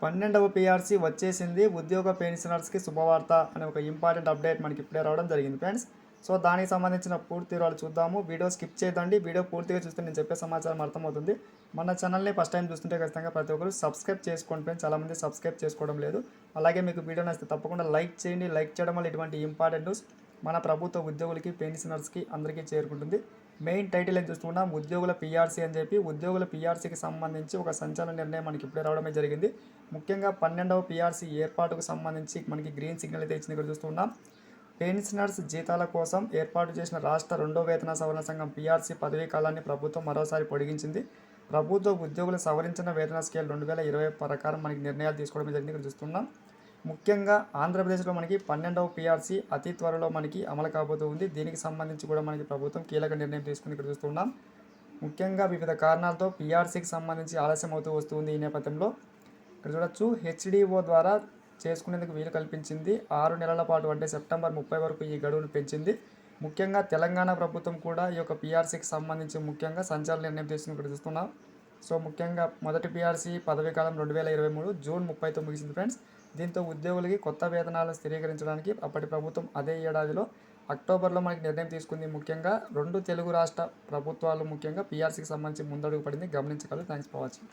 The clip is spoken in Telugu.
12వ పీఆర్సీ వచ్చేసింది. ఉద్యోగ పెన్షనర్స్‌కి శుభవార్త అనే ఒక ఇంపార్టెంట్ అప్డేట్ మనకి ఇప్పుడే రావడం జరిగింది ఫ్రెండ్స్. సో, దానికి సంబంధించిన పూర్తి వివరాలు చూద్దాము. వీడియో స్కిప్ చేయదండి. వీడియో పూర్తిగా చూస్తే నేను చెప్పే సమాచారం అర్థమవుతుంది. మన ఛానల్‌ని ఫస్ట్ టైం చూస్తుంటే ఖచ్చితంగా ప్రతి ఒక్కరు సబ్స్క్రైబ్ చేసుకోండి ఫ్రెండ్స్. చాలామంది సబ్స్క్రైబ్ చేసుకోవడం లేదు. అలాగే మీకు వీడియో నచ్చితే తప్పకుండా లైక్ చేయండి. లైక్ చేయడం వల్ల ఇటువంటి ఇంపార్టెంట్ న్యూస్ మన ప్రభుత్వ ఉద్యోగులకి, పెన్షనర్స్‌కి అందరికీ చేరుకుంటుంది. మెయిన్ టైటిల్ ఏం చూస్తున్నాం, ఉద్యోగుల పీఆర్సీ అని చెప్పి ఉద్యోగుల పీఆర్సీకి సంబంధించి ఒక సంచలన నిర్ణయం మనకి ఇప్పుడే రావడమే జరిగింది. ముఖ్యంగా 12వ పీఆర్సీ ఏర్పాటుకు సంబంధించి మనకి గ్రీన్ సిగ్నల్ అయితే ఇచ్చింది. ఇక్కడ చూస్తున్నాం, పెన్షనర్స్ జీతాల కోసం ఏర్పాటు చేసిన రాష్ట్ర రెండో వేతన సవరణ సంఘం పీఆర్సీ పదవీ కాలాన్ని ప్రభుత్వం మరోసారి పొడిగించింది. ప్రభుత్వ ఉద్యోగుల సవరించిన వేతన స్కేల్ 2020 ప్రకారం మనకి నిర్ణయాలు తీసుకోవడం జరిగింది. ఇక్కడ చూస్తున్నాం, ముఖ్యంగా ఆంధ్రప్రదేశ్లో మనకి 12వ పీఆర్సీ అతి త్వరలో మనకి అమలు కాబోతూ ఉంది. దీనికి సంబంధించి కూడా మనకి ప్రభుత్వం కీలక నిర్ణయం తీసుకుని ఇక్కడ చూస్తున్నాం. ముఖ్యంగా వివిధ కారణాలతో పీఆర్సీకి సంబంధించి ఆలస్యం అవుతూ వస్తుంది. ఈ నేపథ్యంలో ఇక్కడ చూడొచ్చు, హెచ్డిఓ ద్వారా చేసుకునేందుకు వీలు కల్పించింది. 6 నెలల పాటు అంటే సెప్టెంబర్ 30 వరకు ఈ గడువును పెంచింది. ముఖ్యంగా తెలంగాణ ప్రభుత్వం కూడా ఈ యొక్క పీఆర్సీకి సంబంధించి ముఖ్యంగా సంచలన నిర్ణయం తీసుకుని ఇక్కడ చూస్తున్నాం. సో, ముఖ్యంగా మొదటి పీఆర్సీ పదవీ కాలం 2023 జూన్ 30తో ముగిసింది ఫ్రెండ్స్. దీంతో ఉద్యోగులకి కొత్త వేతనాలను స్థిరీకరించడానికి అప్పటి ప్రభుత్వం అదే ఏడాదిలో అక్టోబర్లో మనకి నిర్ణయం తీసుకుంది. ముఖ్యంగా 2 తెలుగు రాష్ట్ర ప్రభుత్వాలు ముఖ్యంగా పీఆర్సీకి సంబంధించి ముందడుగు పడింది. గమనించగలరు. Thanks for watching.